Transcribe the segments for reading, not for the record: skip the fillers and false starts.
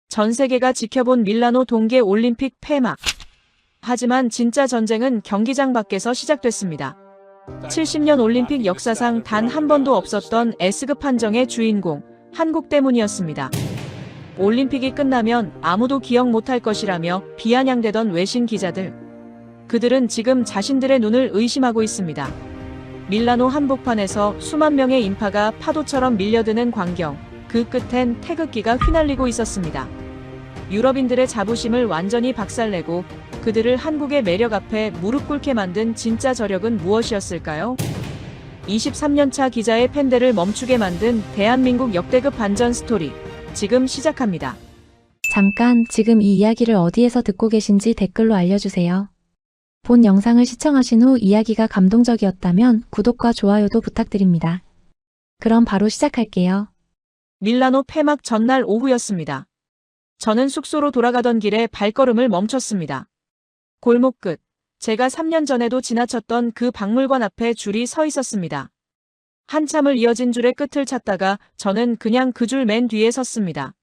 전 세계가 지켜본 밀라노 동계 올림픽 폐막. 하지만 진짜 전쟁은 경기장 밖에서 시작됐습니다. 70년 올림픽 역사상 단 한 번도 없었던 S급 판정의 주인공, 한국 때문이었습니다. 올림픽이 끝나면 아무도 기억 못할 것이라며 비아냥대던 외신 기자들. 그들은 지금 자신들의 눈을 의심하고 있습니다. 밀라노 한복판에서 수만 명의 인파가 파도처럼 밀려드는 광경, 그 끝엔 태극기가 휘날리고 있었습니다. 유럽인들의 자부심을 완전히 박살내고 그들을 한국의 매력 앞에 무릎 꿇게 만든 진짜 저력은 무엇이었을까요? 23년차 기자의 팬들을 멈추게 만든 대한민국 역대급 반전 스토리, 지금 시작합니다. 잠깐, 지금 이 이야기를 어디에서 듣고 계신지 댓글로 알려주세요. 본 영상을 시청하신 후 이야기가 감동적이었다면 구독과 좋아요도 부탁드립니다. 그럼 바로 시작할게요. 밀라노 폐막 전날 오후였습니다. 저는 숙소로 돌아가던 길에 발걸음을 멈췄습니다. 골목 끝, 제가 3년 전에도 지나쳤던 그 박물관 앞에 줄이 서 있었습니다. 한참을 이어진 줄의 끝을 찾다가 저는 그냥 그 줄 맨 뒤에 섰습니다.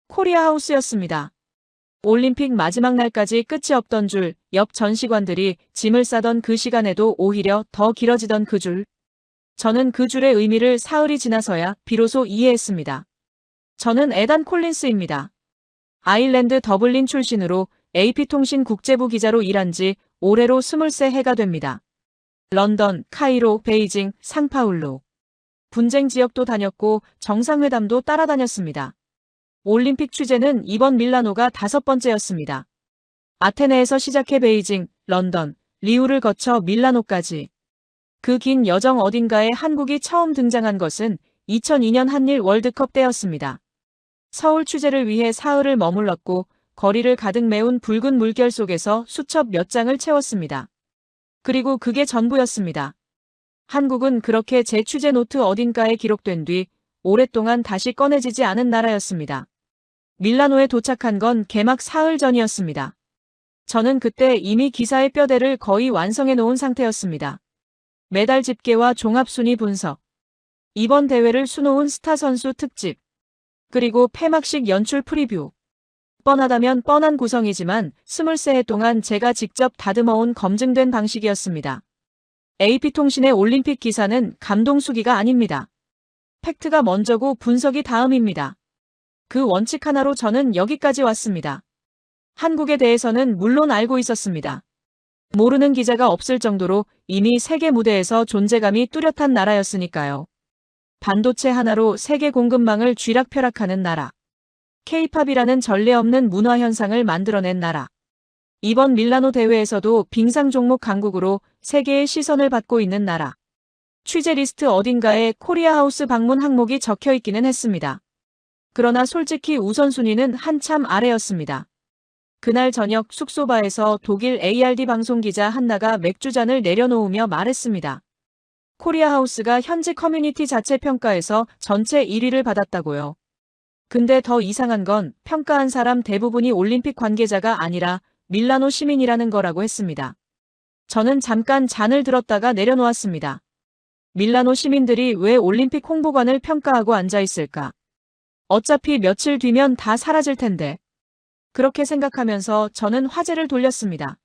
코리아 하우스였습니다. 올림픽 마지막 날까지 끝이 없던 줄, 옆 전시관들이 짐을 싸던 그 시간에도 오히려 더 길어지던 그 줄. 저는 그 줄의 의미를 사흘이 지나서야 비로소 이해했습니다. 저는 에단 콜린스입니다. 아일랜드 더블린 출신으로 AP통신 국제부 기자로 일한 지 올해로 23해가 됩니다. 런던, 카이로, 베이징, 상파울루. 분쟁 지역도 다녔고 정상회담도 따라다녔습니다. 올림픽 취재는 이번 밀라노가 5번째였습니다. 아테네에서 시작해 베이징, 런던, 리우를 거쳐 밀라노까지. 그 긴 여정 어딘가에 한국이 처음 등장한 것은 2002년 한일 월드컵 때였습니다. 서울 취재를 위해 사흘을 머물렀고 거리를 가득 메운 붉은 물결 속에서 수첩 몇 장을 채웠습니다. 그리고 그게 전부였습니다. 한국은 그렇게 제 취재 노트 어딘가에 기록된 뒤 오랫동안 다시 꺼내지지 않은 나라였습니다. 밀라노에 도착한 건 개막 사흘 전이었습니다. 저는 그때 이미 기사의 뼈대를 거의 완성해 놓은 상태였습니다. 메달 집계와 종합순위 분석, 이번 대회를 수놓은 스타 선수 특집, 그리고 폐막식 연출 프리뷰. 뻔하다면 뻔한 구성이지만 23해 동안 제가 직접 다듬어온 검증된 방식이었습니다. AP통신의 올림픽 기사는 감동수기가 아닙니다. 팩트가 먼저고 분석이 다음입니다. 그 원칙 하나로 저는 여기까지 왔습니다. 한국에 대해서는 물론 알고 있었습니다. 모르는 기자가 없을 정도로 이미 세계 무대에서 존재감이 뚜렷한 나라였으니까요. 반도체 하나로 세계 공급망을 쥐락펴락하는 나라. K-팝이라는 전례 없는 문화 현상을 만들어낸 나라. 이번 밀라노 대회에서도 빙상 종목 강국으로 세계의 시선을 받고 있는 나라. 취재 리스트 어딘가에 코리아 하우스 방문 항목이 적혀 있기는 했습니다. 그러나 솔직히 우선순위는 한참 아래였습니다. 그날 저녁 숙소바에서 독일 ARD 방송 기자 한나가 맥주잔을 내려놓으며 말했습니다. 코리아 하우스가 현지 커뮤니티 자체 평가에서 전체 1위를 받았다고요. 근데 더 이상한 건 평가한 사람 대부분이 올림픽 관계자가 아니라 밀라노 시민이라는 거라고 했습니다. 저는 잠깐 잔을 들었다가 내려놓았습니다. 밀라노 시민들이 왜 올림픽 홍보관을 평가하고 앉아있을까? 어차피 며칠 뒤면 다 사라질 텐데. 그렇게 생각하면서 저는 화제를 돌렸습니다.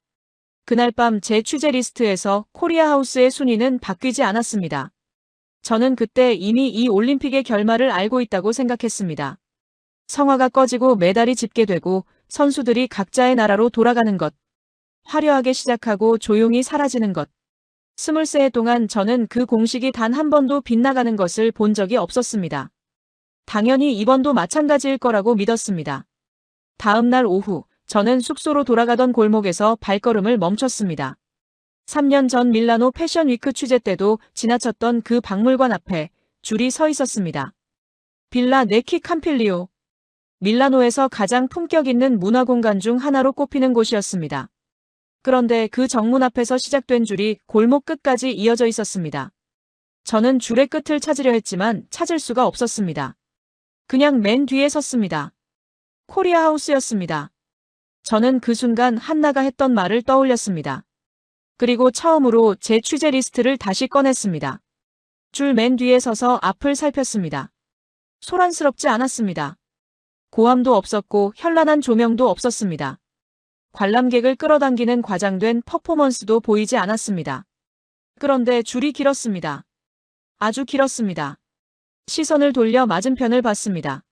그날 밤 제 취재 리스트에서 코리아 하우스의 순위는 바뀌지 않았습니다. 저는 그때 이미 이 올림픽의 결말을 알고 있다고 생각했습니다. 성화가 꺼지고 메달이 집계되고 선수들이 각자의 나라로 돌아가는 것. 화려하게 시작하고 조용히 사라지는 것. 23해 동안 저는 그 공식이 단 한 번도 빗나가는 것을 본 적이 없었습니다. 당연히 이번도 마찬가지일 거라고 믿었습니다. 다음 날 오후, 저는 숙소로 돌아가던 골목에서 발걸음을 멈췄습니다. 3년 전 밀라노 패션 위크 취재 때도 지나쳤던 그 박물관 앞에 줄이 서 있었습니다. 빌라 네키 캄필리오. 밀라노에서 가장 품격 있는 문화공간 중 하나로 꼽히는 곳이었습니다. 그런데 그 정문 앞에서 시작된 줄이 골목 끝까지 이어져 있었습니다. 저는 줄의 끝을 찾으려 했지만 찾을 수가 없었습니다. 그냥 맨 뒤에 섰습니다. 코리아 하우스였습니다. 저는 그 순간 한나가 했던 말을 떠올렸습니다. 그리고 처음으로 제 취재 리스트를 다시 꺼냈습니다. 줄 맨 뒤에 서서 앞을 살폈습니다. 소란스럽지 않았습니다. 고함도 없었고 현란한 조명도 없었습니다. 관람객을 끌어당기는 과장된 퍼포먼스도 보이지 않았습니다. 그런데 줄이 길었습니다. 아주 길었습니다. 시선을 돌려 맞은편을 봤습니다.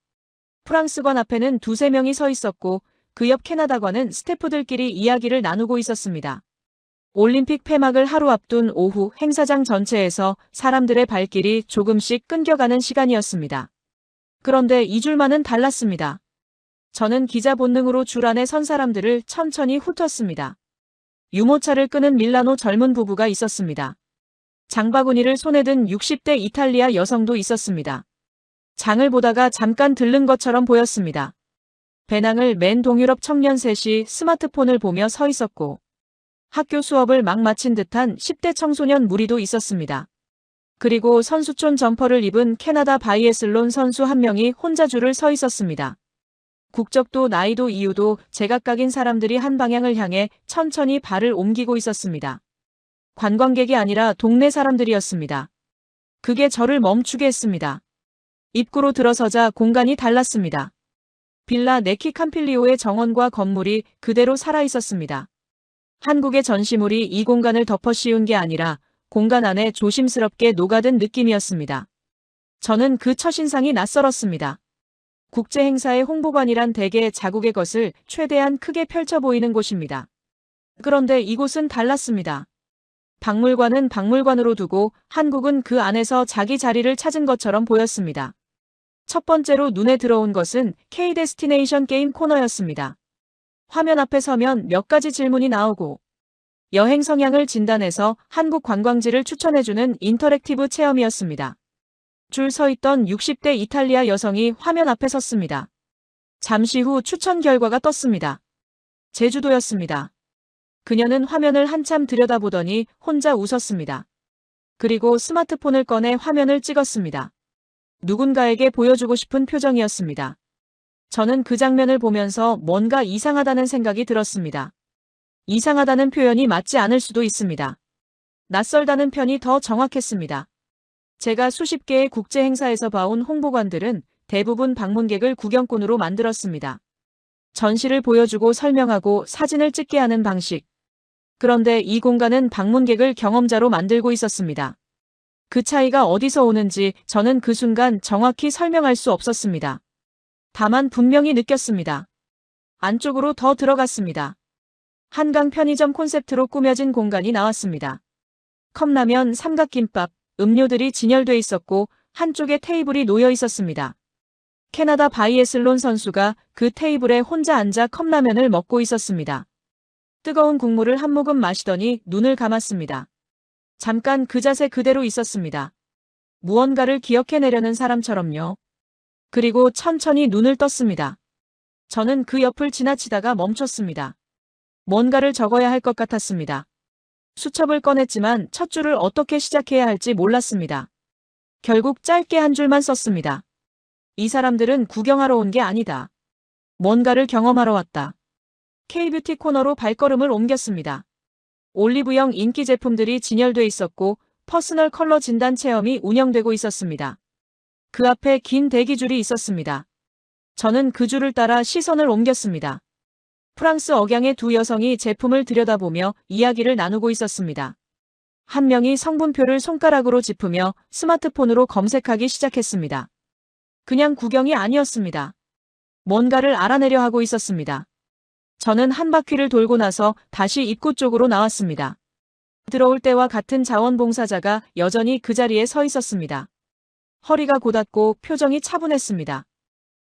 프랑스관 앞에는 두세 명이 서 있었고 그 옆 캐나다관은 스태프들끼리 이야기를 나누고 있었습니다. 올림픽 폐막을 하루 앞둔 오후 행사장 전체에서 사람들의 발길이 조금씩 끊겨가는 시간이었습니다. 그런데 이 줄만은 달랐습니다. 저는 기자 본능으로 줄 안에 선 사람들을 천천히 훑었습니다. 유모차를 끄는 밀라노 젊은 부부가 있었습니다. 장바구니를 손에 든 60대 이탈리아 여성도 있었습니다. 장을 보다가 잠깐 들른 것처럼 보였습니다. 배낭을 맨 동유럽 청년 셋이 스마트폰을 보며 서 있었고 학교 수업을 막 마친 듯한 10대 청소년 무리도 있었습니다. 그리고 선수촌 점퍼를 입은 캐나다 바이애슬론 선수 한 명이 혼자 줄을 서 있었습니다. 국적도 나이도 이유도 제각각인 사람들이 한 방향을 향해 천천히 발을 옮기고 있었습니다. 관광객이 아니라 동네 사람들이었습니다. 그게 저를 멈추게 했습니다. 입구로 들어서자 공간이 달랐습니다. 빌라 네키 캄필리오의 정원과 건물이 그대로 살아있었습니다. 한국의 전시물이 이 공간을 덮어 씌운 게 아니라 공간 안에 조심스럽게 녹아든 느낌이었습니다. 저는 그 첫인상이 낯설었습니다. 국제행사의 홍보관이란 대개 자국의 것을 최대한 크게 펼쳐 보이는 곳입니다. 그런데 이곳은 달랐습니다. 박물관은 박물관으로 두고 한국은 그 안에서 자기 자리를 찾은 것처럼 보였습니다. 첫 번째로 눈에 들어온 것은 K 데스티네이션 게임 코너였습니다. 화면 앞에 서면 몇 가지 질문이 나오고 여행 성향을 진단해서 한국 관광지를 추천해주는 인터랙티브 체험이었습니다. 줄 서 있던 60대 이탈리아 여성이 화면 앞에 섰습니다. 잠시 후 추천 결과가 떴습니다. 제주도였습니다. 그녀는 화면을 한참 들여다보더니 혼자 웃었습니다. 그리고 스마트폰을 꺼내 화면을 찍었습니다. 누군가에게 보여주고 싶은 표정이었습니다. 저는 그 장면을 보면서 뭔가 이상하다는 생각이 들었습니다. 이상하다는 표현이 맞지 않을 수도 있습니다. 낯설다는 편이 더 정확했습니다. 제가 수십 개의 국제 행사에서 봐온 홍보관들은 대부분 방문객을 구경꾼으로 만들었습니다. 전시를 보여주고 설명하고 사진을 찍게 하는 방식. 그런데 이 공간은 방문객을 경험자로 만들고 있었습니다. 그 차이가 어디서 오는지 저는 그 순간 정확히 설명할 수 없었습니다. 다만 분명히 느꼈습니다. 안쪽으로 더 들어갔습니다. 한강 편의점 콘셉트로 꾸며진 공간이 나왔습니다. 컵라면, 삼각김밥, 음료들이 진열돼 있었고 한쪽에 테이블이 놓여 있었습니다. 캐나다 바이애슬론 선수가 그 테이블에 혼자 앉아 컵라면을 먹고 있었습니다. 뜨거운 국물을 한 모금 마시더니 눈을 감았습니다. 잠깐 그 자세 그대로 있었습니다. 무언가를 기억해내려는 사람처럼요. 그리고 천천히 눈을 떴습니다. 저는 그 옆을 지나치다가 멈췄습니다. 뭔가를 적어야 할 것 같았습니다. 수첩을 꺼냈지만 첫 줄을 어떻게 시작해야 할지 몰랐습니다. 결국 짧게 한 줄만 썼습니다. 이 사람들은 구경하러 온 게 아니다. 뭔가를 경험하러 왔다. K뷰티 코너로 발걸음을 옮겼습니다. 올리브영 인기 제품들이 진열돼 있었고 퍼스널 컬러 진단 체험이 운영되고 있었습니다. 그 앞에 긴 대기줄이 있었습니다. 저는 그 줄을 따라 시선을 옮겼습니다. 프랑스 억양의 두 여성이 제품을 들여다보며 이야기를 나누고 있었습니다. 한 명이 성분표를 손가락으로 짚으며 스마트폰으로 검색하기 시작했습니다. 그냥 구경이 아니었습니다. 뭔가를 알아내려 하고 있었습니다. 저는 한 바퀴를 돌고 나서 다시 입구 쪽으로 나왔습니다. 들어올 때와 같은 자원봉사자가 여전히 그 자리에 서 있었습니다. 허리가 곧았고 표정이 차분했습니다.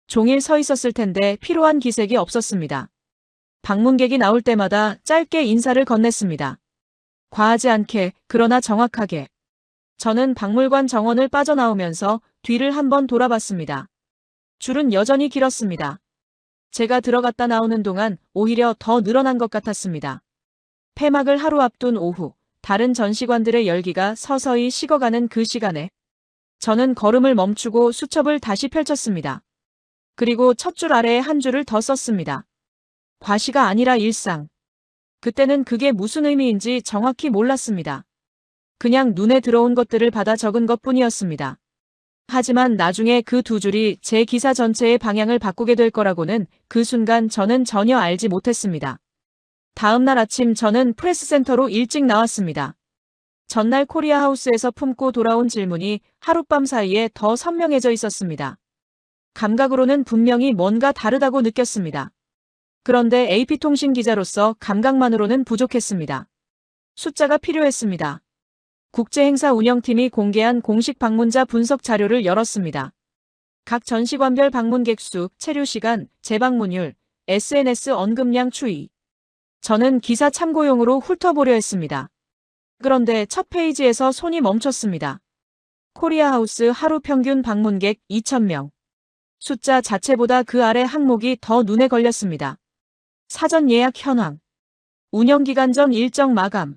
종일 서 있었을 텐데 피로한 기색이 없었습니다. 방문객이 나올 때마다 짧게 인사를 건넸습니다. 과하지 않게, 그러나 정확하게. 저는 박물관 정원을 빠져나오면서 뒤를 한번 돌아봤습니다. 줄은 여전히 길었습니다. 제가 들어갔다 나오는 동안 오히려 더 늘어난 것 같았습니다. 폐막을 하루 앞둔 오후, 다른 전시관들의 열기가 서서히 식어가는 그 시간에 저는 걸음을 멈추고 수첩을 다시 펼쳤습니다. 그리고 첫 줄 아래에 한 줄을 더 썼습니다. 과시가 아니라 일상. 그때는 그게 무슨 의미인지 정확히 몰랐습니다. 그냥 눈에 들어온 것들을 받아 적은 것뿐이었습니다. 하지만 나중에 그 두 줄이 제 기사 전체의 방향을 바꾸게 될 거라고는 그 순간 저는 전혀 알지 못했습니다. 다음 날 아침 저는 프레스센터로 일찍 나왔습니다. 전날 코리아하우스에서 품고 돌아온 질문이 하룻밤 사이에 더 선명해져 있었습니다. 감각으로는 분명히 뭔가 다르다고 느꼈습니다. 그런데 AP통신 기자로서 감각만으로는 부족했습니다. 숫자가 필요했습니다. 국제행사 운영팀이 공개한 공식 방문자 분석 자료를 열었습니다. 각 전시관별 방문객 수, 체류 시간, 재방문율, SNS 언급량 추이. 저는 기사 참고용으로 훑어보려 했습니다. 그런데 첫 페이지에서 손이 멈췄습니다. 코리아하우스 하루 평균 방문객 2,000명. 숫자 자체보다 그 아래 항목이 더 눈에 걸렸습니다. 사전 예약 현황. 운영기간 전 일정 마감.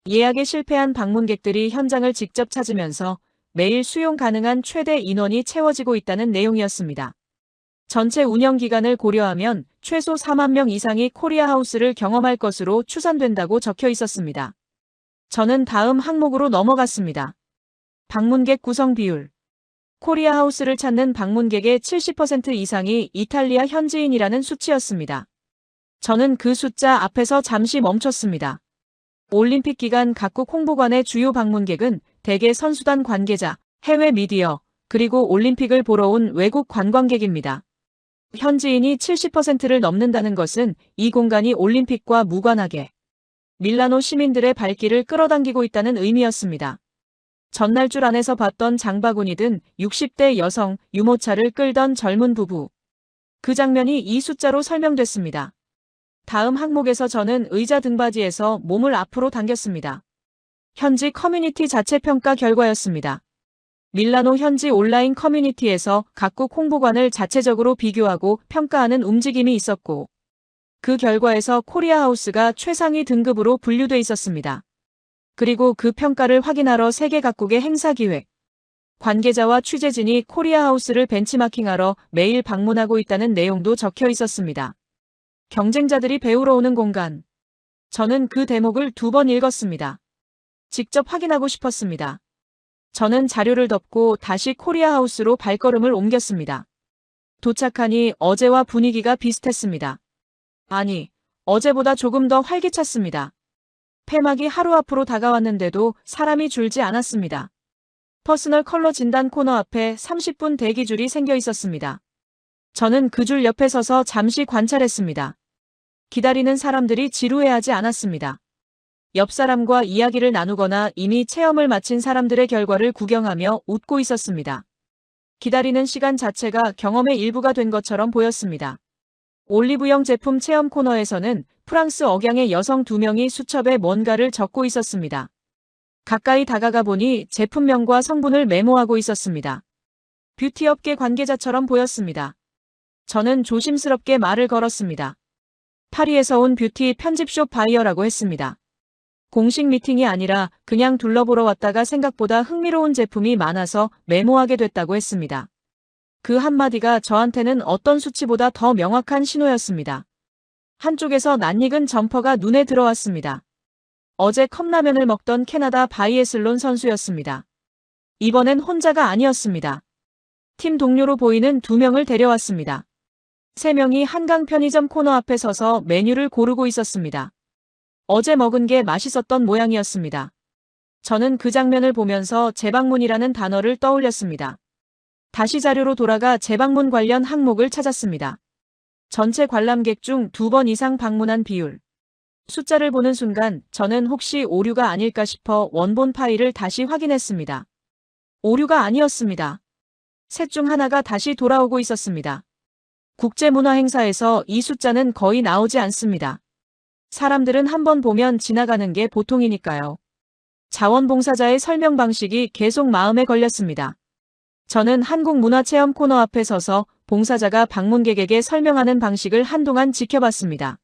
예약에 실패한 방문객들이 현장을 직접 찾으면서 매일 수용 가능한 최대 인원이 채워지고 있다는 내용이었습니다. 전체 운영기간을 고려하면 최소 4만 명 이상이 코리아하우스를 경험할 것으로 추산된다고 적혀 있었습니다. 저는 다음 항목으로 넘어갔습니다. 방문객 구성 비율. 코리아하우스를 찾는 방문객의 70% 이상이 이탈리아 현지인이라는 수치였습니다. 저는 그 숫자 앞에서 잠시 멈췄습니다. 올림픽 기간 각국 홍보관의 주요 방문객은 대개 선수단 관계자, 해외 미디어, 그리고 올림픽을 보러 온 외국 관광객입니다. 현지인이 70%를 넘는다는 것은 이 공간이 올림픽과 무관하게 밀라노 시민들의 발길을 끌어당기고 있다는 의미였습니다. 전날 줄 안에서 봤던 장바구니든 60대 여성, 유모차를 끌던 젊은 부부. 그 장면이 이 숫자로 설명됐습니다. 다음 항목에서 저는 의자 등받이에서 몸을 앞으로 당겼습니다. 현지 커뮤니티 자체 평가 결과였습니다. 밀라노 현지 온라인 커뮤니티에서 각국 홍보관을 자체적으로 비교하고 평가하는 움직임이 있었고, 그 결과에서 코리아하우스가 최상위 등급으로 분류돼 있었습니다. 그리고 그 평가를 확인하러 세계 각국의 행사 기획, 관계자와 취재진이 코리아하우스를 벤치마킹하러 매일 방문하고 있다는 내용도 적혀 있었습니다. 경쟁자들이 배우러 오는 공간. 저는 그 대목을 2번 읽었습니다. 직접 확인하고 싶었습니다. 저는 자료를 덮고 다시 코리아하우스로 발걸음을 옮겼습니다. 도착하니 어제와 분위기가 비슷했습니다. 아니, 어제보다 조금 더 활기찼습니다. 폐막이 하루 앞으로 다가왔는데도 사람이 줄지 않았습니다. 퍼스널 컬러 진단 코너 앞에 30분 대기줄이 생겨 있었습니다. 저는 그 줄 옆에 서서 잠시 관찰했습니다. 기다리는 사람들이 지루해하지 않았습니다. 옆 사람과 이야기를 나누거나 이미 체험을 마친 사람들의 결과를 구경하며 웃고 있었습니다. 기다리는 시간 자체가 경험의 일부가 된 것처럼 보였습니다. 올리브영 제품 체험 코너에서는 프랑스 억양의 여성 2명이 수첩에 뭔가를 적고 있었습니다. 가까이 다가가 보니 제품명과 성분을 메모하고 있었습니다. 뷰티업계 관계자처럼 보였습니다. 저는 조심스럽게 말을 걸었습니다. 파리에서 온 뷰티 편집숍 바이어라고 했습니다. 공식 미팅이 아니라 그냥 둘러보러 왔다가 생각보다 흥미로운 제품이 많아서 메모하게 됐다고 했습니다. 그 한마디가 저한테는 어떤 수치보다 더 명확한 신호였습니다. 한쪽에서 낯익은 점퍼가 눈에 들어왔습니다. 어제 컵라면을 먹던 캐나다 바이애슬론 선수였습니다. 이번엔 혼자가 아니었습니다. 팀 동료로 보이는 2명을 데려왔습니다. 3명이 한강 편의점 코너 앞에 서서 메뉴를 고르고 있었습니다. 어제 먹은 게 맛있었던 모양이었습니다. 저는 그 장면을 보면서 재방문이라는 단어를 떠올렸습니다. 다시 자료로 돌아가 재방문 관련 항목을 찾았습니다. 전체 관람객 중 2번 이상 방문한 비율. 숫자를 보는 순간 저는 혹시 오류가 아닐까 싶어 원본 파일을 다시 확인했습니다. 오류가 아니었습니다. 셋 중 하나가 다시 돌아오고 있었습니다. 국제문화행사에서 이 숫자는 거의 나오지 않습니다. 사람들은 한번 보면 지나가는 게 보통이니까요. 자원봉사자의 설명 방식이 계속 마음에 걸렸습니다. 저는 한국문화체험 코너 앞에 서서 봉사자가 방문객에게 설명하는 방식을 한동안 지켜봤습니다.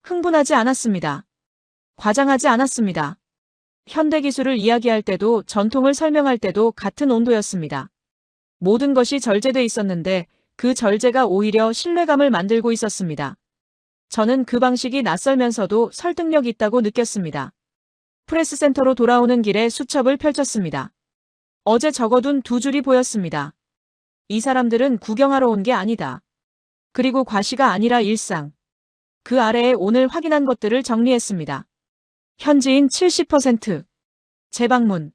흥분하지 않았습니다. 과장하지 않았습니다. 현대기술을 이야기할 때도 전통을 설명할 때도 같은 온도였습니다. 모든 것이 절제돼 있었는데 그 절제가 오히려 신뢰감을 만들고 있었습니다. 저는 그 방식이 낯설면서도 설득력 있다고 느꼈습니다. 프레스센터로 돌아오는 길에 수첩을 펼쳤습니다. 어제 적어둔 두 줄이 보였습니다. 이 사람들은 구경하러 온 게 아니다. 그리고 과시가 아니라 일상. 그 아래에 오늘 확인한 것들을 정리했습니다. 현지인 70%. 재방문.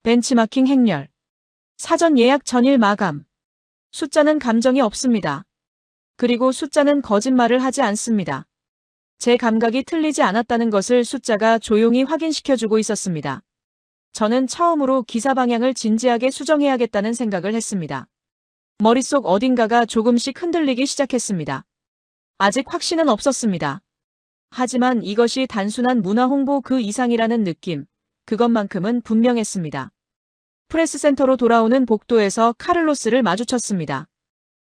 벤치마킹 행렬. 사전 예약 전일 마감. 숫자는 감정이 없습니다. 그리고 숫자는 거짓말을 하지 않습니다. 제 감각이 틀리지 않았다는 것을 숫자가 조용히 확인시켜주고 있었습니다. 저는 처음으로 기사 방향을 진지하게 수정해야겠다는 생각을 했습니다. 머릿속 어딘가가 조금씩 흔들리기 시작했습니다. 아직 확신은 없었습니다. 하지만 이것이 단순한 문화 홍보 그 이상이라는 느낌, 그것만큼은 분명했습니다. 프레스센터로 돌아오는 복도에서 카를로스를 마주쳤습니다.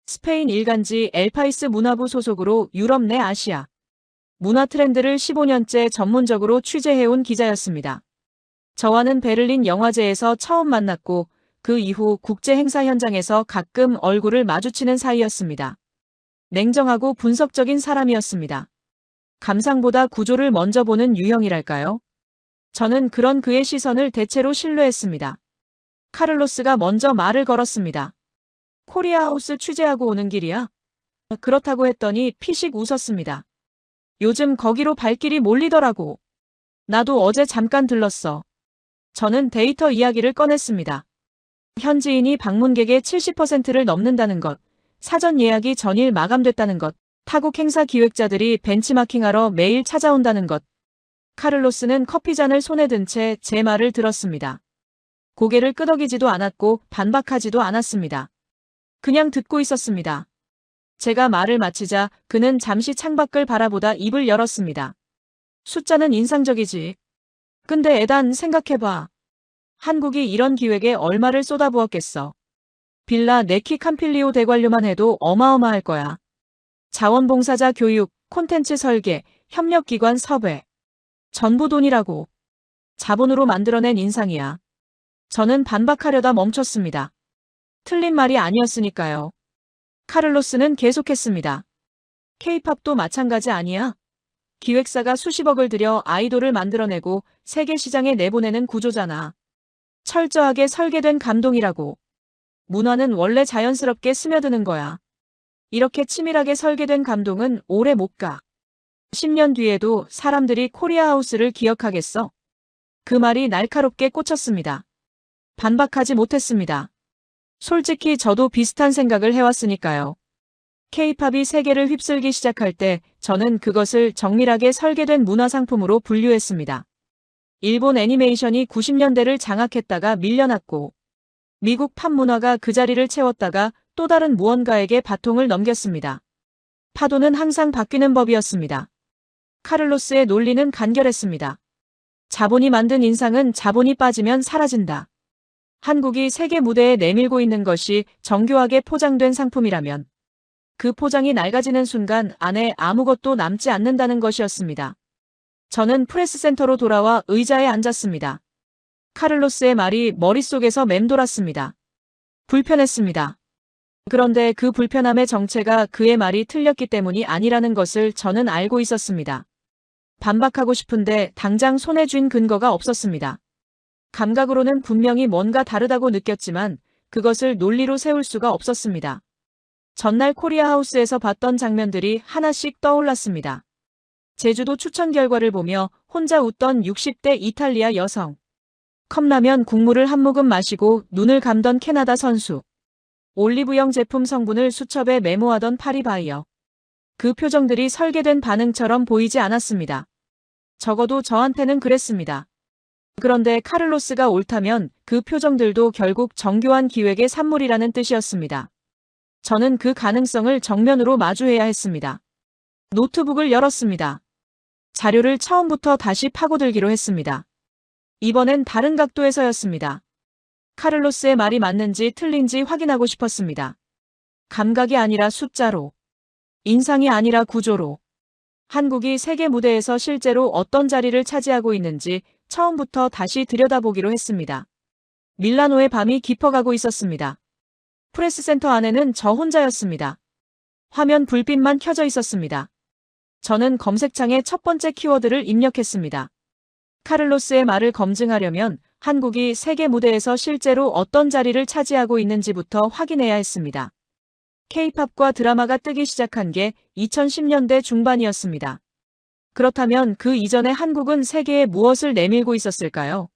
스페인 일간지 엘파이스 문화부 소속으로 유럽 내 아시아 문화 트렌드를 15년째 전문적으로 취재해온 기자였습니다. 저와는 베를린 영화제에서 처음 만났고 그 이후 국제 행사 현장에서 가끔 얼굴을 마주치는 사이였습니다. 냉정하고 분석적인 사람이었습니다. 감상보다 구조를 먼저 보는 유형이랄까요? 저는 그런 그의 시선을 대체로 신뢰했습니다. 카를로스가 먼저 말을 걸었습니다. 코리아하우스 취재하고 오는 길이야? 그렇다고 했더니 피식 웃었습니다. 요즘 거기로 발길이 몰리더라고. 나도 어제 잠깐 들렀어. 저는 데이터 이야기를 꺼냈습니다. 현지인이 방문객의 70%를 넘는다는 것, 사전 예약이 전일 마감됐다는 것, 타국 행사 기획자들이 벤치마킹하러 매일 찾아온다는 것. 카를로스는 커피잔을 손에 든 채 제 말을 들었습니다. 고개를 끄덕이지도 않았고 반박하지도 않았습니다. 그냥 듣고 있었습니다. 제가 말을 마치자 그는 잠시 창밖을 바라보다 입을 열었습니다. 숫자는 인상적이지. 근데 에단 생각해봐. 한국이 이런 기획에 얼마를 쏟아부었겠어. 빌라 네키 캄필리오 대관료만 해도 어마어마할 거야. 자원봉사자 교육, 콘텐츠 설계, 협력기관 섭외. 전부 돈이라고. 자본으로 만들어낸 인상이야. 저는 반박하려다 멈췄습니다. 틀린 말이 아니었으니까요. 카를로스는 계속했습니다. K-팝도 마찬가지 아니야? 기획사가 수십억을 들여 아이돌을 만들어내고 세계 시장에 내보내는 구조잖아. 철저하게 설계된 감동이라고. 문화는 원래 자연스럽게 스며드는 거야. 이렇게 치밀하게 설계된 감동은 오래 못 가. 10년 뒤에도 사람들이 코리아하우스를 기억하겠어? 그 말이 날카롭게 꽂혔습니다. 반박하지 못했습니다. 솔직히 저도 비슷한 생각을 해왔으니까요. K-팝이 세계를 휩쓸기 시작할 때 저는 그것을 정밀하게 설계된 문화상품으로 분류했습니다. 일본 애니메이션이 90년대를 장악했다가 밀려났고 미국 팝 문화가 그 자리를 채웠다가 또 다른 무언가에게 바통을 넘겼습니다. 파도는 항상 바뀌는 법이었습니다. 카를로스의 논리는 간결했습니다. 자본이 만든 인상은 자본이 빠지면 사라진다. 한국이 세계 무대에 내밀고 있는 것이 정교하게 포장된 상품이라면 그 포장이 낡아지는 순간 안에 아무것도 남지 않는다는 것이었습니다. 저는 프레스센터로 돌아와 의자에 앉았습니다. 카를로스의 말이 머릿속에서 맴돌았습니다. 불편했습니다. 그런데 그 불편함의 정체가 그의 말이 틀렸기 때문이 아니라는 것을 저는 알고 있었습니다. 반박하고 싶은데 당장 손에 쥔 근거가 없었습니다. 감각으로는 분명히 뭔가 다르다고 느꼈지만 그것을 논리로 세울 수가 없었습니다. 전날 코리아하우스에서 봤던 장면들이 하나씩 떠올랐습니다. 제주도 추천 결과를 보며 혼자 웃던 60대 이탈리아 여성. 컵라면 국물을 한 모금 마시고 눈을 감던 캐나다 선수. 올리브영 제품 성분을 수첩에 메모하던 파리 바이어. 그 표정들이 설계된 반응처럼 보이지 않았습니다. 적어도 저한테는 그랬습니다. 그런데 카를로스가 옳다면 그 표정들도 결국 정교한 기획의 산물이라는 뜻이었습니다. 저는 그 가능성을 정면으로 마주해야 했습니다. 노트북을 열었습니다. 자료를 처음부터 다시 파고들기로 했습니다. 이번엔 다른 각도에서였습니다. 카를로스의 말이 맞는지 틀린지 확인하고 싶었습니다. 감각이 아니라 숫자로. 인상이 아니라 구조로. 한국이 세계 무대에서 실제로 어떤 자리를 차지하고 있는지 처음부터 다시 들여다보기로 했습니다. 밀라노의 밤이 깊어가고 있었습니다. 프레스센터 안에는 저 혼자였습니다. 화면 불빛만 켜져 있었습니다. 저는 검색창에 첫 번째 키워드를 입력했습니다. 카를로스의 말을 검증하려면 한국이 세계 무대에서 실제로 어떤 자리를 차지하고 있는지부터 확인해야 했습니다. K-팝과 드라마가 뜨기 시작한 게 2010년대 중반이었습니다. 그렇다면 그 이전에 한국은 세계에 무엇을 내밀고 있었을까요?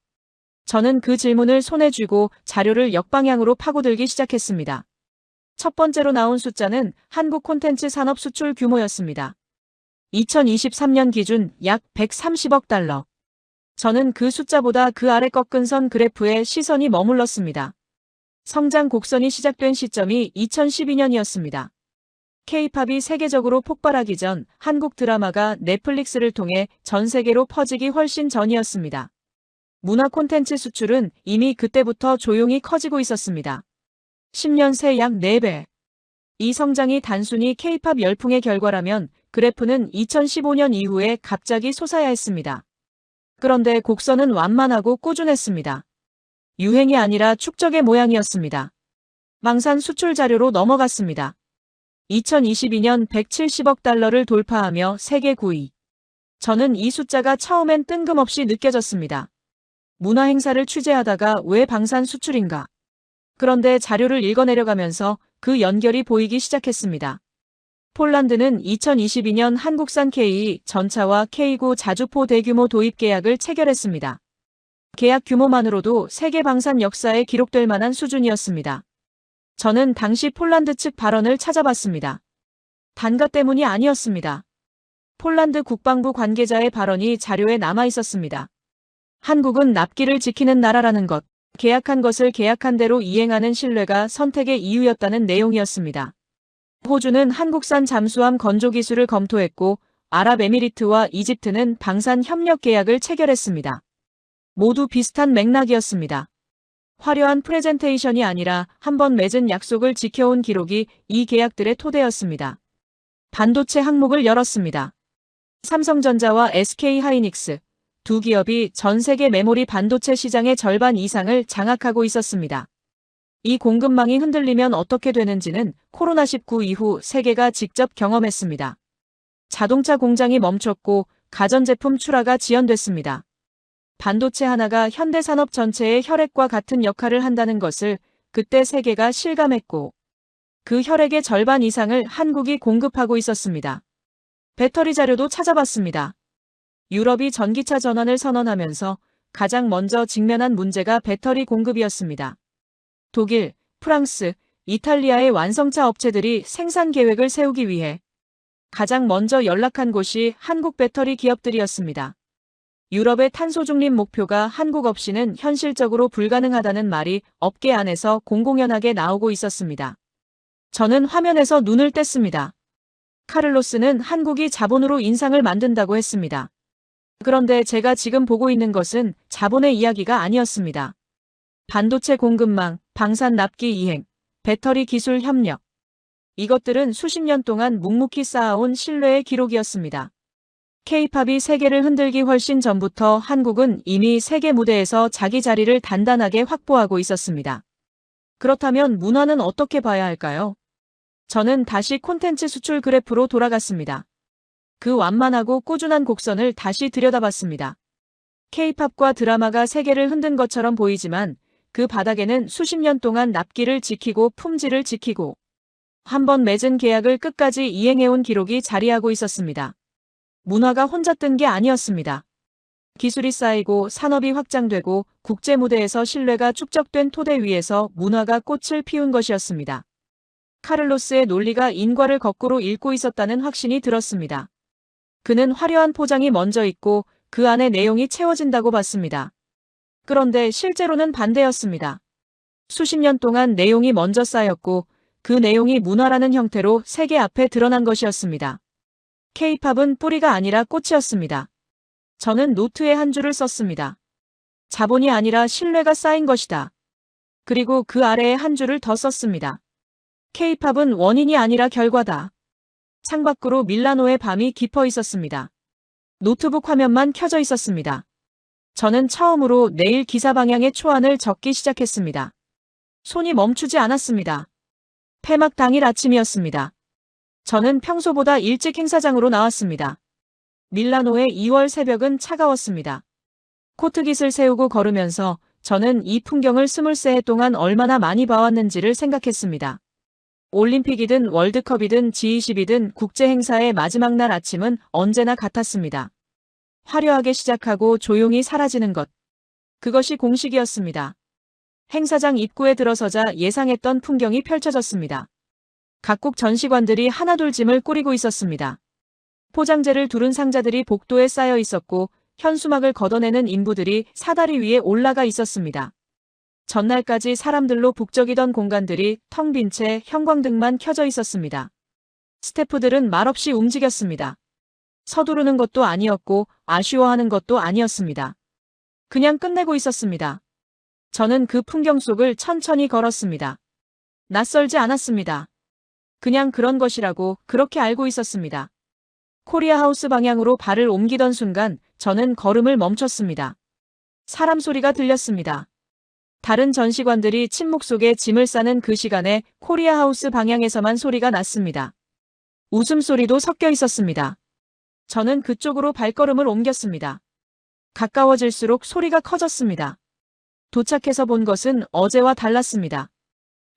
저는 그 질문을 손에 쥐고 자료를 역방향으로 파고들기 시작했습니다. 첫 번째로 나온 숫자는 한국 콘텐츠 산업 수출 규모였습니다. 2023년 기준 약 130억 달러. 저는 그 숫자보다 그 아래 꺾은 선 그래프에 시선이 머물렀습니다. 성장 곡선이 시작된 시점이 2012년이었습니다. K-팝이 세계적으로 폭발하기 전 한국 드라마가 넷플릭스를 통해 전 세계로 퍼지기 훨씬 전이었습니다. 문화 콘텐츠 수출은 이미 그때부터 조용히 커지고 있었습니다. 10년 새 약 4배. 이 성장이 단순히 K-팝 열풍의 결과라면 그래프는 2015년 이후에 갑자기 솟아야 했습니다. 그런데 곡선은 완만하고 꾸준했습니다. 유행이 아니라 축적의 모양이었습니다. 망산 수출 자료로 넘어갔습니다. 2022년 170억 달러를 돌파하며 세계 9위. 저는 이 숫자가 처음엔 뜬금없이 느껴졌습니다. 문화 행사를 취재하다가 왜 방산 수출인가? 그런데 자료를 읽어내려가면서 그 연결이 보이기 시작했습니다. 폴란드는 2022년 한국산 K 전차와 K9 자주포 대규모 도입 계약을 체결했습니다. 계약 규모만으로도 세계 방산 역사에 기록될 만한 수준이었습니다. 저는 당시 폴란드 측 발언을 찾아봤습니다. 단가 때문이 아니었습니다. 폴란드 국방부 관계자의 발언이 자료에 남아 있었습니다. 한국은 납기를 지키는 나라라는 것, 계약한 것을 계약한 대로 이행하는 신뢰가 선택의 이유였다는 내용이었습니다. 호주는 한국산 잠수함 건조 기술을 검토했고 아랍에미리트와 이집트는 방산 협력 계약을 체결했습니다. 모두 비슷한 맥락이었습니다. 화려한 프레젠테이션이 아니라 한 번 맺은 약속을 지켜온 기록이 이 계약들의 토대였습니다. 반도체 항목을 열었습니다. 삼성전자와 SK하이닉스 두 기업이 전 세계 메모리 반도체 시장의 절반 이상을 장악하고 있었습니다. 이 공급망이 흔들리면 어떻게 되는지는 코로나19 이후 세계가 직접 경험했습니다. 자동차 공장이 멈췄고 가전제품 출하가 지연됐습니다. 반도체 하나가 현대산업 전체의 혈액과 같은 역할을 한다는 것을 그때 세계가 실감했고 그 혈액의 절반 이상을 한국이 공급하고 있었습니다. 배터리 자료도 찾아봤습니다. 유럽이 전기차 전환을 선언하면서 가장 먼저 직면한 문제가 배터리 공급이었습니다. 독일, 프랑스, 이탈리아의 완성차 업체들이 생산 계획을 세우기 위해 가장 먼저 연락한 곳이 한국 배터리 기업들이었습니다. 유럽의 탄소 중립 목표가 한국 없이는 현실적으로 불가능하다는 말이 업계 안에서 공공연하게 나오고 있었습니다. 저는 화면에서 눈을 뗐습니다. 카를로스는 한국이 자본으로 인상을 만든다고 했습니다. 그런데 제가 지금 보고 있는 것은 자본의 이야기가 아니었습니다. 반도체 공급망, 방산 납기 이행, 배터리 기술 협력. 이것들은 수십 년 동안 묵묵히 쌓아온 신뢰의 기록이었습니다. K-팝이 세계를 흔들기 훨씬 전부터 한국은 이미 세계 무대에서 자기 자리를 단단하게 확보하고 있었습니다. 그렇다면 문화는 어떻게 봐야 할까요? 저는 다시 콘텐츠 수출 그래프로 돌아갔습니다. 그 완만하고 꾸준한 곡선을 다시 들여다봤습니다. K-팝과 드라마가 세계를 흔든 것처럼 보이지만 그 바닥에는 수십 년 동안 납기를 지키고 품질을 지키고 한 번 맺은 계약을 끝까지 이행해온 기록이 자리하고 있었습니다. 문화가 혼자 뜬 게 아니었습니다. 기술이 쌓이고 산업이 확장되고 국제 무대에서 신뢰가 축적된 토대 위에서 문화가 꽃을 피운 것이었습니다. 카를로스의 논리가 인과를 거꾸로 읽고 있었다는 확신이 들었습니다. 그는 화려한 포장이 먼저 있고 그 안에 내용이 채워진다고 봤습니다. 그런데 실제로는 반대였습니다. 수십 년 동안 내용이 먼저 쌓였고 그 내용이 문화라는 형태로 세계 앞에 드러난 것이었습니다. K-팝은 뿌리가 아니라 꽃이었습니다. 저는 노트에 한 줄을 썼습니다. 자본이 아니라 신뢰가 쌓인 것이다. 그리고 그 아래에 한 줄을 더 썼습니다. K-팝은 원인이 아니라 결과다. 창밖으로 밀라노의 밤이 깊어 있었습니다. 노트북 화면만 켜져 있었습니다. 저는 처음으로 내일 기사 방향의 초안을 적기 시작했습니다. 손이 멈추지 않았습니다. 폐막 당일 아침이었습니다. 저는 평소보다 일찍 행사장으로 나왔습니다. 밀라노의 2월 새벽은 차가웠습니다. 코트깃을 세우고 걸으면서 저는 이 풍경을 23해 동안 얼마나 많이 봐왔는지를 생각했습니다. 올림픽이든 월드컵이든 G20이든 국제행사의 마지막 날 아침은 언제나 같았습니다. 화려하게 시작하고 조용히 사라지는 것. 그것이 공식이었습니다. 행사장 입구에 들어서자 예상했던 풍경이 펼쳐졌습니다. 각국 전시관들이 하나둘 짐을 꾸리고 있었습니다. 포장재를 두른 상자들이 복도에 쌓여 있었고 현수막을 걷어내는 인부들이 사다리 위에 올라가 있었습니다. 전날까지 사람들로 북적이던 공간들이 텅 빈 채 형광등만 켜져 있었습니다. 스태프들은 말없이 움직였습니다. 서두르는 것도 아니었고 아쉬워하는 것도 아니었습니다. 그냥 끝내고 있었습니다. 저는 그 풍경 속을 천천히 걸었습니다. 낯설지 않았습니다. 그냥 그런 것이라고 그렇게 알고 있었습니다. 코리아 하우스 방향으로 발을 옮기던 순간 저는 걸음을 멈췄습니다. 사람 소리가 들렸습니다. 다른 전시관들이 침묵 속에 짐을 싸는 그 시간에 코리아 하우스 방향에서만 소리가 났습니다. 웃음소리도 섞여 있었습니다. 저는 그쪽으로 발걸음을 옮겼습니다. 가까워질수록 소리가 커졌습니다. 도착해서 본 것은 어제와 달랐습니다.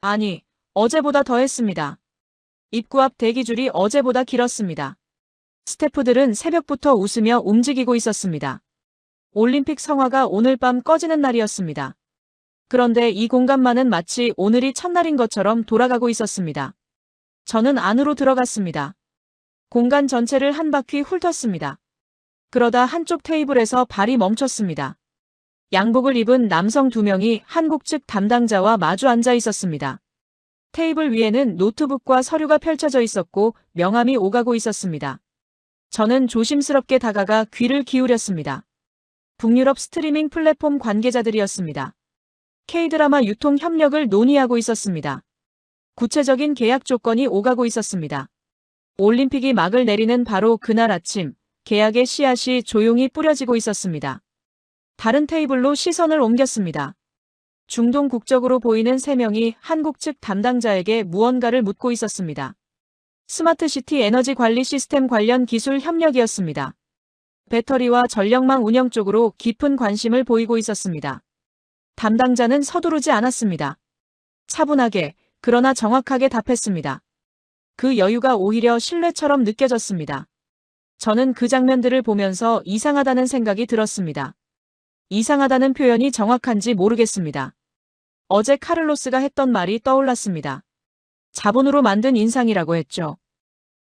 아니, 어제보다 더했습니다. 입구 앞 대기줄이 어제보다 길었습니다. 스태프들은 새벽부터 웃으며 움직이고 있었습니다. 올림픽 성화가 오늘 밤 꺼지는 날이었습니다. 그런데 이 공간만은 마치 오늘이 첫날인 것처럼 돌아가고 있었습니다. 저는 안으로 들어갔습니다. 공간 전체를 한 바퀴 훑었습니다. 그러다 한쪽 테이블에서 발이 멈췄습니다. 양복을 입은 남성 2명이 한국 측 담당자와 마주 앉아 있었습니다. 테이블 위에는 노트북과 서류가 펼쳐져 있었고 명함이 오가고 있었습니다. 저는 조심스럽게 다가가 귀를 기울였습니다. 북유럽 스트리밍 플랫폼 관계자들이었습니다. K-드라마 유통 협력을 논의하고 있었습니다. 구체적인 계약 조건이 오가고 있었습니다. 올림픽이 막을 내리는 바로 그날 아침, 계약의 씨앗이 조용히 뿌려지고 있었습니다. 다른 테이블로 시선을 옮겼습니다. 중동 국적으로 보이는 3명이 한국 측 담당자에게 무언가를 묻고 있었습니다. 스마트시티 에너지 관리 시스템 관련 기술 협력이었습니다. 배터리와 전력망 운영 쪽으로 깊은 관심을 보이고 있었습니다. 담당자는 서두르지 않았습니다. 차분하게, 그러나 정확하게 답했습니다. 그 여유가 오히려 신뢰처럼 느껴졌습니다. 저는 그 장면들을 보면서 이상하다는 생각이 들었습니다. 이상하다는 표현이 정확한지 모르겠습니다. 어제 카를로스가 했던 말이 떠올랐습니다. 자본으로 만든 인상이라고 했죠.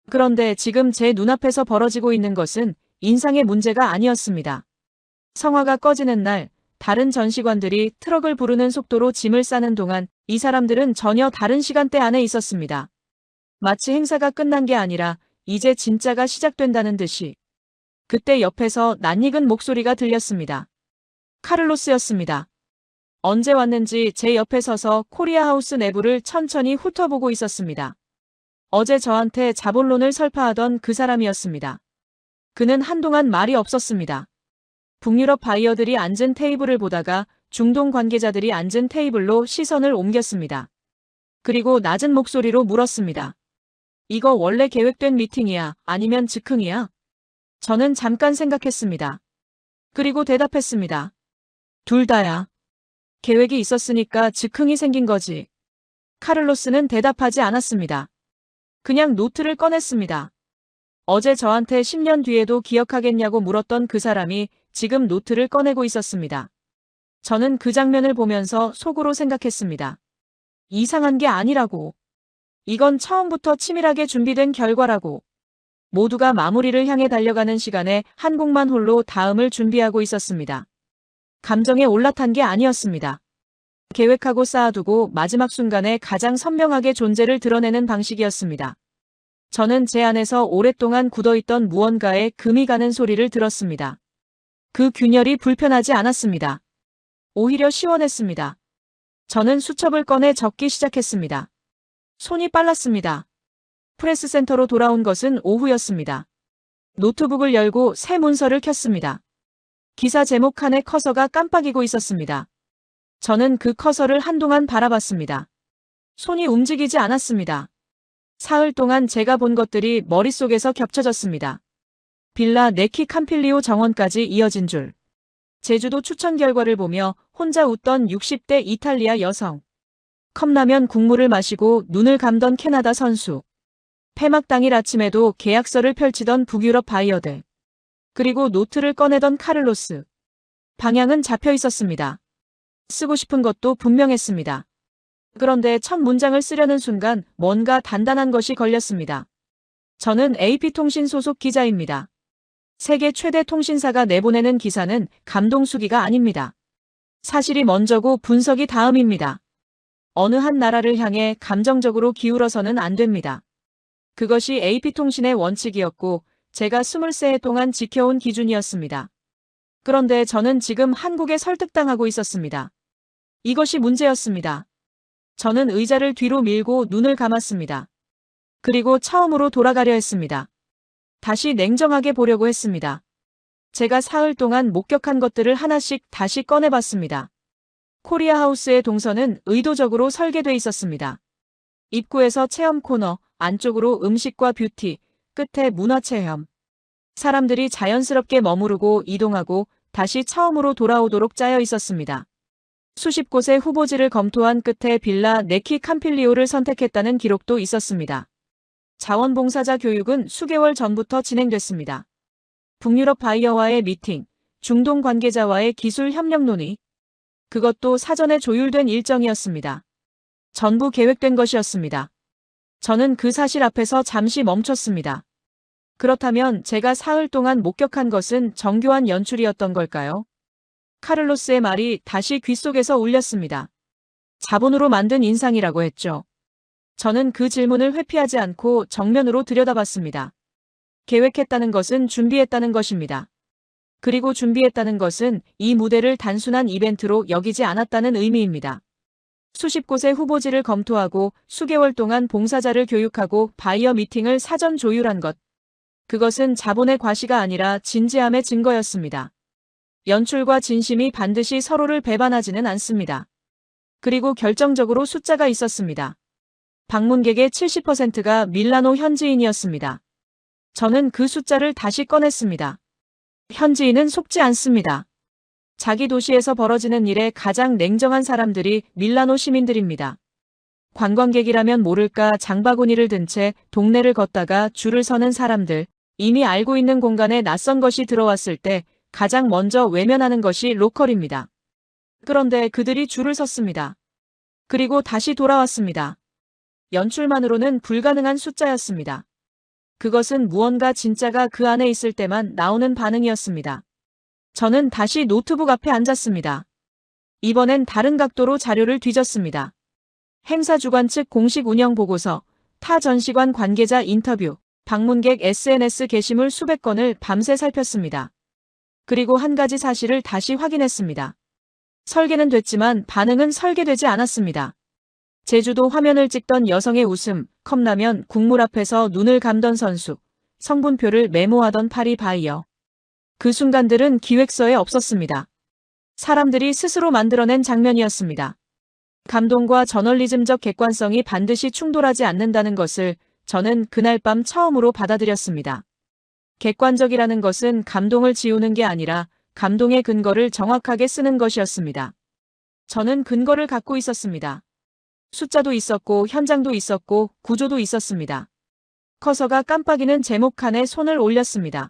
그런데 지금 제 눈앞에서 벌어지고 있는 것은 인상의 문제가 아니었습니다. 성화가 꺼지는 날, 다른 전시관들이 트럭을 부르는 속도로 짐을 싸는 동안 이 사람들은 전혀 다른 시간대 안에 있었습니다. 마치 행사가 끝난 게 아니라 이제 진짜가 시작된다는 듯이. 그때 옆에서 낯익은 목소리가 들렸습니다. 카를로스였습니다. 언제 왔는지 제 옆에 서서 코리아 하우스 내부를 천천히 훑어보고 있었습니다. 어제 저한테 자본론을 설파하던 그 사람이었습니다. 그는 한동안 말이 없었습니다. 북유럽 바이어들이 앉은 테이블을 보다가 중동 관계자들이 앉은 테이블로 시선을 옮겼습니다. 그리고 낮은 목소리로 물었습니다. 이거 원래 계획된 미팅이야? 아니면 즉흥이야? 저는 잠깐 생각했습니다. 그리고 대답했습니다. 둘 다야. 계획이 있었으니까 즉흥이 생긴 거지. 카를로스는 대답하지 않았습니다. 그냥 노트를 꺼냈습니다. 어제 저한테 10년 뒤에도 기억하겠냐고 물었던 그 사람이 지금 노트를 꺼내고 있었습니다. 저는 그 장면을 보면서 속으로 생각했습니다. 이상한 게 아니라고. 이건 처음부터 치밀하게 준비된 결과라고. 모두가 마무리를 향해 달려가는 시간에 한국만 홀로 다음을 준비하고 있었습니다. 감정에 올라탄 게 아니었습니다. 계획하고 쌓아두고 마지막 순간에 가장 선명하게 존재를 드러내는 방식이었습니다. 저는 제 안에서 오랫동안 굳어있던 무언가에 금이 가는 소리를 들었습니다. 그 균열이 불편하지 않았습니다. 오히려 시원했습니다. 저는 수첩을 꺼내 적기 시작했습니다. 손이 빨랐습니다. 프레스센터로 돌아온 것은 오후였습니다. 노트북을 열고 새 문서를 켰습니다. 기사 제목 칸에 커서가 깜빡이고 있었습니다. 저는 그 커서를 한동안 바라봤습니다. 손이 움직이지 않았습니다. 사흘 동안 제가 본 것들이 머릿속에서 겹쳐졌습니다. 빌라 네키 캄필리오 정원까지 이어진 줄. 제주도 추천 결과를 보며 혼자 웃던 60대 이탈리아 여성. 컵라면 국물을 마시고 눈을 감던 캐나다 선수. 폐막 당일 아침에도 계약서를 펼치던 북유럽 바이어들. 그리고 노트를 꺼내던 카를로스. 방향은 잡혀 있었습니다. 쓰고 싶은 것도 분명했습니다. 그런데 첫 문장을 쓰려는 순간 뭔가 단단한 것이 걸렸습니다. 저는 AP통신 소속 기자입니다. 세계 최대 통신사가 내보내는 기사는 감동수기가 아닙니다. 사실이 먼저고 분석이 다음입니다. 어느 한 나라를 향해 감정적으로 기울어서는 안 됩니다. 그것이 AP통신의 원칙이었고 제가 23해 동안 지켜온 기준이었습니다. 그런데 저는 지금 한국에 설득당하고 있었습니다. 이것이 문제였습니다. 저는 의자를 뒤로 밀고 눈을 감았습니다. 그리고 처음으로 돌아가려 했습니다. 다시 냉정하게 보려고 했습니다. 제가 사흘 동안 목격한 것들을 하나씩 다시 꺼내봤습니다. 코리아하우스의 동선은 의도적으로 설계돼 있었습니다. 입구에서 체험 코너, 안쪽으로 음식과 뷰티, 끝에 문화체험. 사람들이 자연스럽게 머무르고 이동하고 다시 처음으로 돌아오도록 짜여 있었습니다. 수십 곳의 후보지를 검토한 끝에 빌라 네키 캄필리오를 선택했다는 기록도 있었습니다. 자원봉사자 교육은 수개월 전부터 진행됐습니다. 북유럽 바이어와의 미팅, 중동 관계자와의 기술 협력 논의. 그것도 사전에 조율된 일정이었습니다. 전부 계획된 것이었습니다. 저는 그 사실 앞에서 잠시 멈췄습니다. 그렇다면 제가 사흘 동안 목격한 것은 정교한 연출이었던 걸까요? 카를로스의 말이 다시 귓속에서 울렸습니다. 자본으로 만든 인상이라고 했죠. 저는 그 질문을 회피하지 않고 정면으로 들여다봤습니다. 계획했다는 것은 준비했다는 것입니다. 그리고 준비했다는 것은 이 무대를 단순한 이벤트로 여기지 않았다는 의미입니다. 수십 곳의 후보지를 검토하고 수개월 동안 봉사자를 교육하고 바이어 미팅을 사전 조율한 것. 그것은 자본의 과시가 아니라 진지함의 증거였습니다. 연출과 진심이 반드시 서로를 배반하지는 않습니다. 그리고 결정적으로 숫자가 있었습니다. 방문객의 70%가 밀라노 현지인이었습니다. 저는 그 숫자를 다시 꺼냈습니다. 현지인은 속지 않습니다. 자기 도시에서 벌어지는 일에 가장 냉정한 사람들이 밀라노 시민들입니다. 관광객이라면 모를까 장바구니를 든 채 동네를 걷다가 줄을 서는 사람들, 이미 알고 있는 공간에 낯선 것이 들어왔을 때 가장 먼저 외면하는 것이 로컬입니다. 그런데 그들이 줄을 섰습니다. 그리고 다시 돌아왔습니다. 연출만으로는 불가능한 숫자였습니다. 그것은 무언가 진짜가 그 안에 있을 때만 나오는 반응이었습니다. 저는 다시 노트북 앞에 앉았습니다. 이번엔 다른 각도로 자료를 뒤졌습니다. 행사 주관 측 공식 운영 보고서, 타 전시관 관계자 인터뷰, 방문객 SNS 게시물 수백 건을 밤새 살폈습니다. 그리고 한 가지 사실을 다시 확인했습니다. 설계는 됐지만 반응은 설계되지 않았습니다. 제주도 화면을 찍던 여성의 웃음, 컵라면 국물 앞에서 눈을 감던 선수, 성분표를 메모하던 파리 바이어. 그 순간들은 기획서에 없었습니다. 사람들이 스스로 만들어낸 장면이었습니다. 감동과 저널리즘적 객관성이 반드시 충돌하지 않는다는 것을 저는 그날 밤 처음으로 받아들였습니다. 객관적이라는 것은 감동을 지우는 게 아니라 감동의 근거를 정확하게 쓰는 것이었습니다. 저는 근거를 갖고 있었습니다. 숫자도 있었고 현장도 있었고 구조도 있었습니다. 커서가 깜빡이는 제목 칸에 손을 올렸습니다.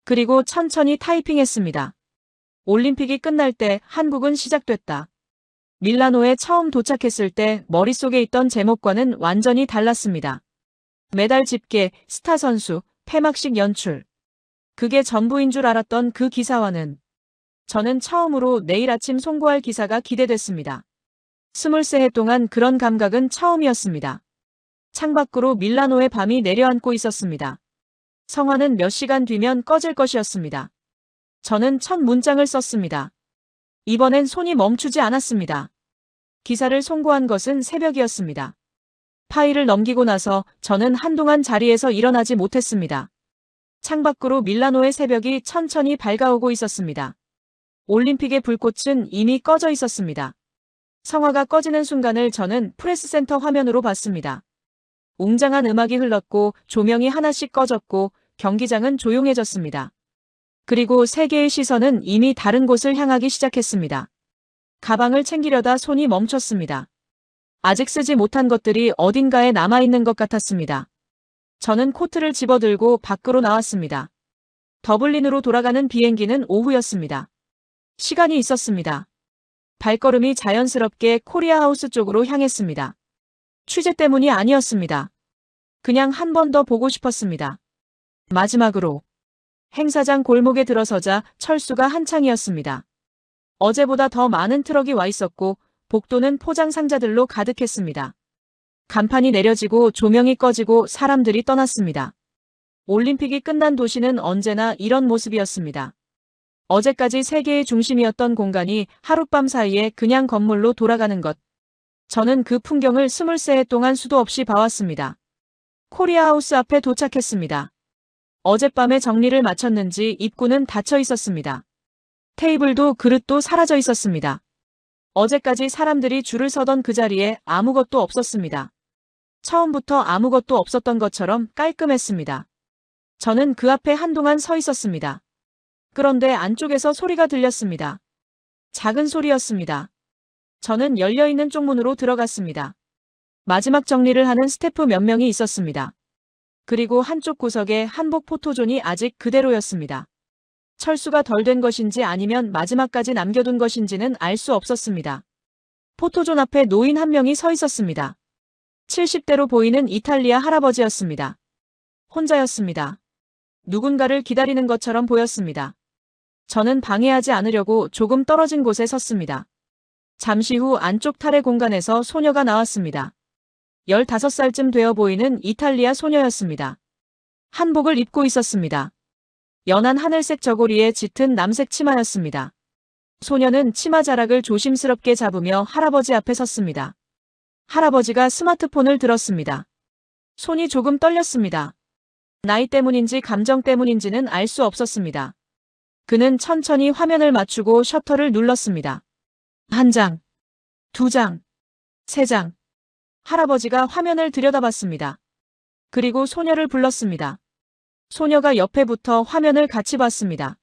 그리고 천천히 타이핑했습니다. 올림픽이 끝날 때 한국은 시작됐다. 밀라노에 처음 도착했을 때 머릿속에 있던 제목과는 완전히 달랐습니다. 메달 집계, 스타 선수, 폐막식 연출. 그게 전부인 줄 알았던 그 기사와는 저는 처음으로 내일 아침 송고할 기사가 기대됐습니다. 23해 동안 그런 감각은 처음이었습니다. 창밖으로 밀라노의 밤이 내려앉고 있었습니다. 성화는 몇 시간 뒤면 꺼질 것이었습니다. 저는 첫 문장을 썼습니다. 이번엔 손이 멈추지 않았습니다. 기사를 송고한 것은 새벽이었습니다. 파일을 넘기고 나서 저는 한동안 자리에서 일어나지 못했습니다. 창밖으로 밀라노의 새벽이 천천히 밝아오고 있었습니다. 올림픽의 불꽃은 이미 꺼져 있었습니다. 성화가 꺼지는 순간을 저는 프레스센터 화면으로 봤습니다. 웅장한 음악이 흘렀고 조명이 하나씩 꺼졌고 경기장은 조용해졌습니다. 그리고 세계의 시선은 이미 다른 곳을 향하기 시작했습니다. 가방을 챙기려다 손이 멈췄습니다. 아직 쓰지 못한 것들이 어딘가에 남아있는 것 같았습니다. 저는 코트를 집어들고 밖으로 나왔습니다. 더블린으로 돌아가는 비행기는 오후였습니다. 시간이 있었습니다. 발걸음이 자연스럽게 코리아하우스 쪽으로 향했습니다. 취재 때문이 아니었습니다. 그냥 한 번 더 보고 싶었습니다. 마지막으로 행사장 골목에 들어서자 철수가 한창이었습니다. 어제보다 더 많은 트럭이 와 있었고 복도는 포장 상자들로 가득했습니다. 간판이 내려지고 조명이 꺼지고 사람들이 떠났습니다. 올림픽이 끝난 도시는 언제나 이런 모습이었습니다. 어제까지 세계의 중심이었던 공간이 하룻밤 사이에 그냥 건물로 돌아가는 것. 저는 그 풍경을 23해 동안 수도 없이 봐왔습니다. 코리아하우스 앞에 도착했습니다. 어젯밤에 정리를 마쳤는지 입구는 닫혀 있었습니다. 테이블도 그릇도 사라져 있었습니다. 어제까지 사람들이 줄을 서던 그 자리에 아무것도 없었습니다. 처음부터 아무것도 없었던 것처럼 깔끔했습니다. 저는 그 앞에 한동안 서 있었습니다. 그런데 안쪽에서 소리가 들렸습니다. 작은 소리였습니다. 저는 열려있는 쪽문으로 들어갔습니다. 마지막 정리를 하는 스태프 몇 명이 있었습니다. 그리고 한쪽 구석에 한복 포토존이 아직 그대로였습니다. 철수가 덜 된 것인지 아니면 마지막까지 남겨둔 것인지는 알 수 없었습니다. 포토존 앞에 노인 한 명이 서 있었습니다. 70대로 보이는 이탈리아 할아버지였습니다. 혼자였습니다. 누군가를 기다리는 것처럼 보였습니다. 저는 방해하지 않으려고 조금 떨어진 곳에 섰습니다. 잠시 후 안쪽 탈의 공간에서 소녀가 나왔습니다. 15살쯤 되어 보이는 이탈리아 소녀였습니다. 한복을 입고 있었습니다. 연한 하늘색 저고리에 짙은 남색 치마였습니다. 소녀는 치마 자락을 조심스럽게 잡으며 할아버지 앞에 섰습니다. 할아버지가 스마트폰을 들었습니다. 손이 조금 떨렸습니다. 나이 때문인지 감정 때문인지는 알 수 없었습니다. 그는 천천히 화면을 맞추고 셔터를 눌렀습니다. 1장, 2장, 3장. 할아버지가 화면을 들여다봤습니다. 그리고 소녀를 불렀습니다. 소녀가 옆에 붙어 화면을 같이 봤습니다.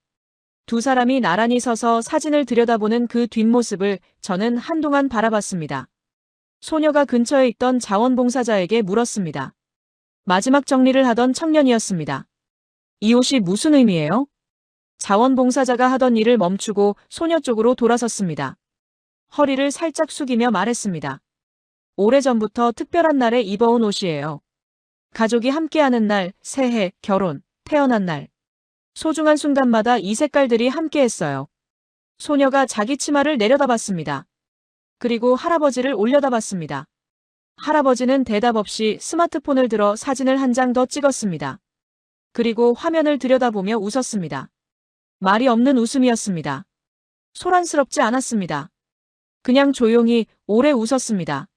두 사람이 나란히 서서 사진을 들여다보는 그 뒷모습을 저는 한동안 바라봤습니다. 소녀가 근처에 있던 자원봉사자에게 물었습니다. 마지막 정리를 하던 청년이었습니다. 이 옷이 무슨 의미예요? 자원봉사자가 하던 일을 멈추고 소녀 쪽으로 돌아섰습니다. 허리를 살짝 숙이며 말했습니다. 오래전부터 특별한 날에 입어온 옷이에요. 가족이 함께하는 날, 새해, 결혼, 태어난 날. 소중한 순간마다 이 색깔들이 함께했어요. 소녀가 자기 치마를 내려다봤습니다. 그리고 할아버지를 올려다봤습니다. 할아버지는 대답 없이 스마트폰을 들어 사진을 한 장 더 찍었습니다. 그리고 화면을 들여다보며 웃었습니다. 말이 없는 웃음이었습니다. 소란스럽지 않았습니다. 그냥 조용히 오래 웃었습니다.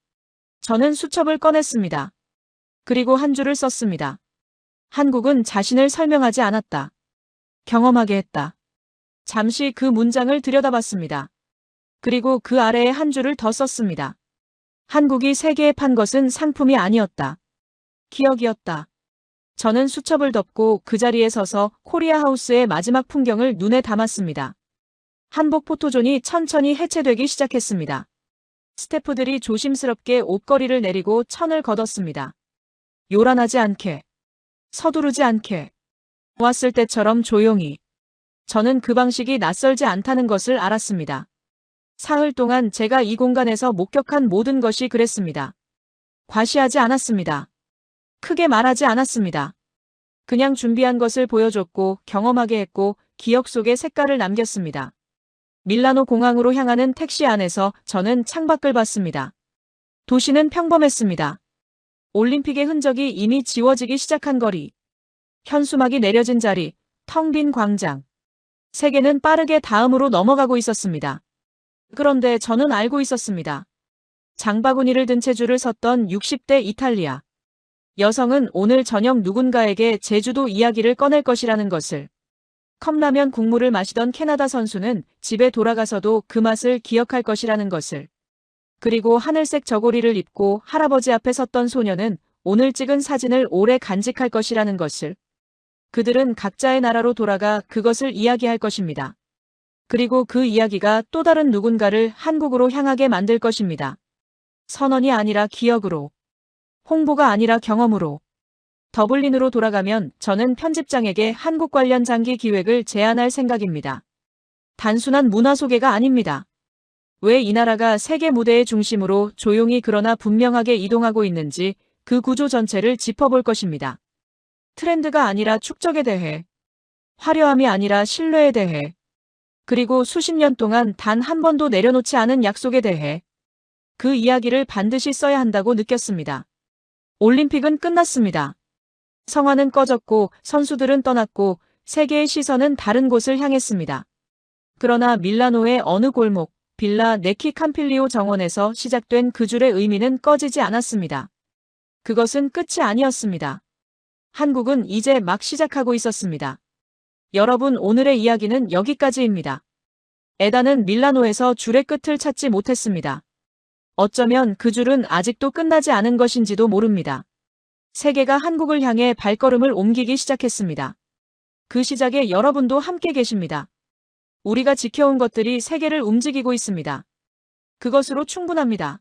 저는 수첩을 꺼냈습니다. 그리고 한 줄을 썼습니다. 한국은 자신을 설명하지 않았다. 경험하게 했다. 잠시 그 문장을 들여다봤습니다. 그리고 그 아래에 한 줄을 더 썼습니다. 한국이 세계에 판 것은 상품이 아니었다. 기억이었다. 저는 수첩을 덮고 그 자리에 서서 코리아하우스의 마지막 풍경을 눈에 담았습니다. 한복 포토존이 천천히 해체되기 시작했습니다. 스태프들이 조심스럽게 옷걸이를 내리고 천을 걷었습니다. 요란하지 않게, 서두르지 않게, 왔을 때처럼 조용히. 저는 그 방식이 낯설지 않다는 것을 알았습니다. 사흘 동안 제가 이 공간에서 목격한 모든 것이 그랬습니다. 과시하지 않았습니다. 크게 말하지 않았습니다. 그냥 준비한 것을 보여줬고 경험하게 했고 기억 속에 색깔을 남겼습니다. 밀라노 공항으로 향하는 택시 안에서 저는 창밖을 봤습니다. 도시는 평범했습니다. 올림픽의 흔적이 이미 지워지기 시작한 거리. 현수막이 내려진 자리, 텅 빈 광장. 세계는 빠르게 다음으로 넘어가고 있었습니다. 그런데 저는 알고 있었습니다. 장바구니를 든 채 줄을 섰던 60대 이탈리아 여성은 오늘 저녁 누군가에게 제주도 이야기를 꺼낼 것이라는 것을. 컵라면 국물을 마시던 캐나다 선수는 집에 돌아가서도 그 맛을 기억할 것이라는 것을. 그리고 하늘색 저고리를 입고 할아버지 앞에 섰던 소녀는 오늘 찍은 사진을 오래 간직할 것이라는 것을. 그들은 각자의 나라로 돌아가 그것을 이야기할 것입니다. 그리고 그 이야기가 또 다른 누군가를 한국으로 향하게 만들 것입니다. 선언이 아니라 기억으로, 홍보가 아니라 경험으로. 더블린으로 돌아가면 저는 편집장에게 한국 관련 장기 기획을 제안할 생각입니다. 단순한 문화 소개가 아닙니다. 왜 이 나라가 세계 무대의 중심으로 조용히 그러나 분명하게 이동하고 있는지 그 구조 전체를 짚어볼 것입니다. 트렌드가 아니라 축적에 대해, 화려함이 아니라 신뢰에 대해, 그리고 수십 년 동안 단 한 번도 내려놓지 않은 약속에 대해 그 이야기를 반드시 써야 한다고 느꼈습니다. 올림픽은 끝났습니다. 성화는 꺼졌고 선수들은 떠났고 세계의 시선은 다른 곳을 향했습니다. 그러나 밀라노의 어느 골목, 빌라 네키 캄필리오 정원에서 시작된 그 줄의 의미는 꺼지지 않았습니다. 그것은 끝이 아니었습니다. 한국은 이제 막 시작하고 있었습니다. 여러분, 오늘의 이야기는 여기까지입니다. 에다는 밀라노에서 줄의 끝을 찾지 못했습니다. 어쩌면 그 줄은 아직도 끝나지 않은 것인지도 모릅니다. 세계가 한국을 향해 발걸음을 옮기기 시작했습니다. 그 시작에 여러분도 함께 계십니다. 우리가 지켜온 것들이 세계를 움직이고 있습니다. 그것으로 충분합니다.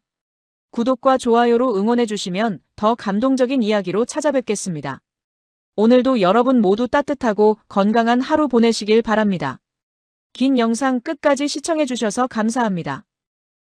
구독과 좋아요로 응원해주시면 더 감동적인 이야기로 찾아뵙겠습니다. 오늘도 여러분 모두 따뜻하고 건강한 하루 보내시길 바랍니다. 긴 영상 끝까지 시청해주셔서 감사합니다.